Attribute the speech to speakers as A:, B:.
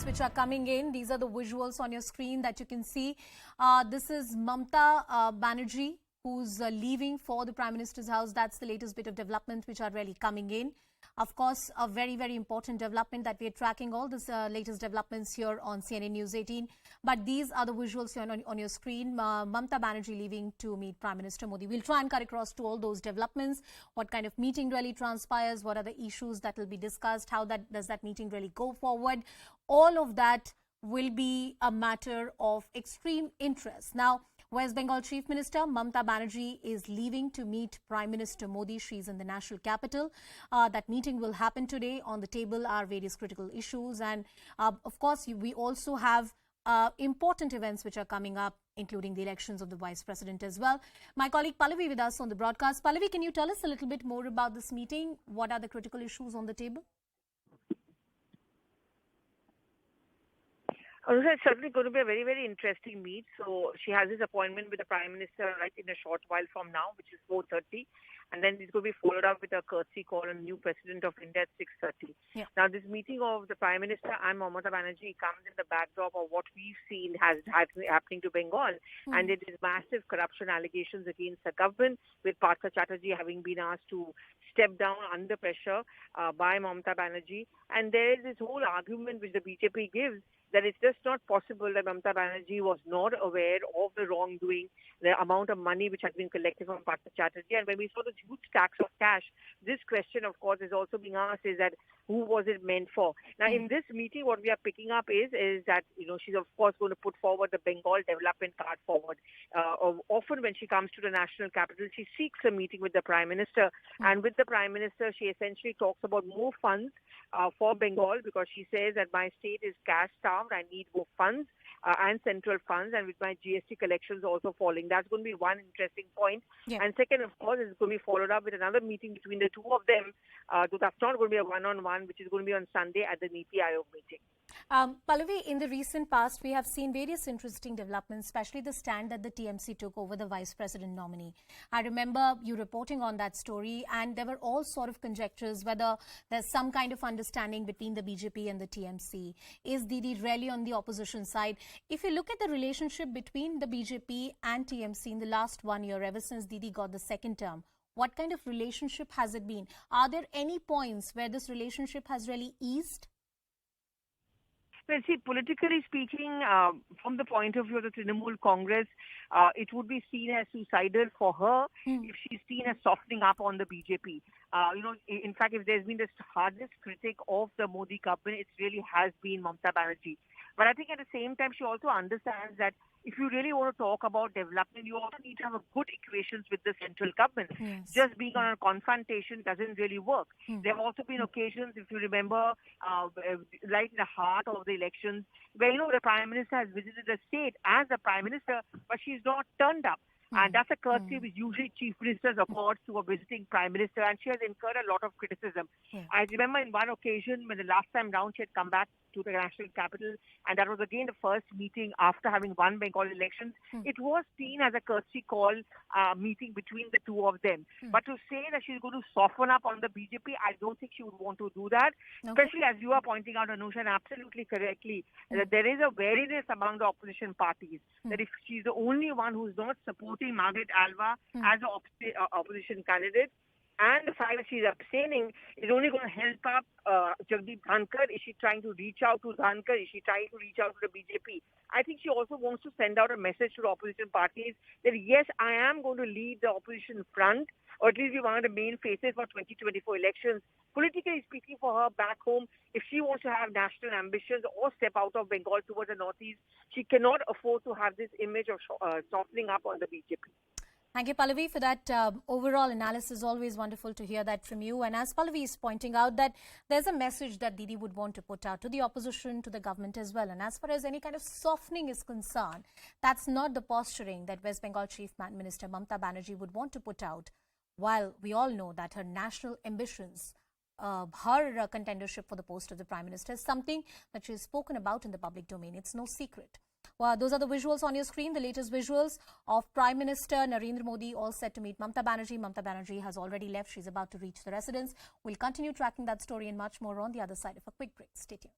A: events which are coming in. These are the visuals on your screen that you can see. This is Mamata Banerjee, who's leaving for the Prime Minister's house. That's the latest bit of development which are really coming in. Of course, a very, very important development that we are tracking all this latest developments here on CNN News 18. But these are the visuals here on your screen. Mamata Banerjee leaving to meet Prime Minister Modi. We'll try and cut across to all those developments. What kind of meeting really transpires? What are the issues that will be discussed? How does that meeting really go forward? All of that will be a matter of extreme interest. Now, West Bengal Chief Minister Mamata Banerjee is leaving to meet Prime Minister Modi. She's in the national capital. That meeting will happen today. On the table are various critical issues. And of course, we also have important events which are coming up, including the elections of the Vice President as well. My colleague Pallavi with us on the broadcast. Pallavi, can you tell us a little bit more about this meeting? What are the critical issues on the table?
B: It's certainly going to be a very, very interesting meet. So she has this appointment with the Prime Minister right in a short while from now, which is 4:30. And then it's going to be followed up with a courtesy call on the new President of India at 6:30.
A: Yeah.
B: Now, this meeting of the Prime Minister and Mamata Banerjee comes in the backdrop of what we've seen has happening to Bengal. And it is massive corruption allegations against the government, with Partha Chatterjee having been asked to step down under pressure by Mamata Banerjee. And there is this whole argument which the BJP gives that it's just not possible that Mamata Banerjee was not aware of the wrongdoing, the amount of money which has been collected from Partha Chatterjee. And when we saw the huge stacks of cash, this question, of course, is also being asked, is that who was it meant for? Now, in this meeting, what we are picking up is that, she's, of course, going to put forward the Bengal development card forward. Often when she comes to the national capital, she seeks a meeting with the Prime Minister. And with the Prime Minister, she essentially talks about more funds for Bengal, because she says that my state is cash-starved. I need more funds and central funds, and with my GST collections also falling. That's going to be one interesting point.
A: Yeah.
B: And second, of course, is going to be followed up with another meeting between the two of them. So that's not going to be a one-on-one, which is going to be on Sunday at the NITI Aayog meeting.
A: Pallavi, in the recent past, we have seen various interesting developments, especially the stand that the TMC took over the Vice President nominee. I remember you reporting on that story, and there were all sort of conjectures whether there's some kind of understanding between the BJP and the TMC. Is Didi really on the opposition side? If you look at the relationship between the BJP and TMC in the last 1 year, ever since Didi got the second term, what kind of relationship has it been? Are there any points where this relationship has really eased?
B: Well, see, politically speaking, from the point of view of the Trinamool Congress, it would be seen as suicidal for her if she's seen as softening up on the BJP. In fact, if there's been the hardest critic of the Modi government, it really has been Mamata Banerjee. But I think at the same time, she also understands that if you really want to talk about development, you also need to have a good equations with the central government.
A: Yes.
B: Just being on a confrontation doesn't really work. There have also been occasions, if you remember, right in the heart of the elections, where, the Prime Minister has visited the state as the Prime Minister, but she's not turned up. And that's a courtesy which usually chief ministers accord to a visiting prime minister, and she has incurred a lot of criticism.
A: Yeah.
B: I remember in one occasion when the last time round she had come back to the national capital, and that was again the first meeting after having won Bengal elections. It was seen as a courtesy call meeting between the two of them. But to say that she's going to soften up on the BJP, I don't think she would want to do that. Especially as you are pointing out, Anusha, and absolutely correctly, that there is a wariness among the opposition parties, that if she's the only one who's not supporting Margaret Alva as an opposition candidate, and the fact that she's abstaining is only going to help up Jagdeep Dhankar. Is she trying to reach out to Dhankar? Is she trying to reach out to the BJP? I think she also wants to send out a message to the opposition parties that, yes, I am going to lead the opposition front, or at least be one of the main faces for 2024 elections. Politically speaking, for her back home, if she wants to have national ambitions or step out of Bengal towards the northeast, she cannot afford to have this image of softening up on the BJP.
A: Thank you, Pallavi, for that overall analysis. Always wonderful to hear that from you. And as Pallavi is pointing out, that there's a message that Didi would want to put out to the opposition, to the government as well. And as far as any kind of softening is concerned, that's not the posturing that West Bengal Chief Minister Mamata Banerjee would want to put out. While we all know that her national ambitions, her contendership for the post of the Prime Minister is something that she has spoken about in the public domain. It's no secret. Well, those are the visuals on your screen, the latest visuals of Prime Minister Narendra Modi, all set to meet Mamata Banerjee. Mamata Banerjee has already left. She's about to reach the residence. We'll continue tracking that story and much more on the other side of a quick break. Stay tuned.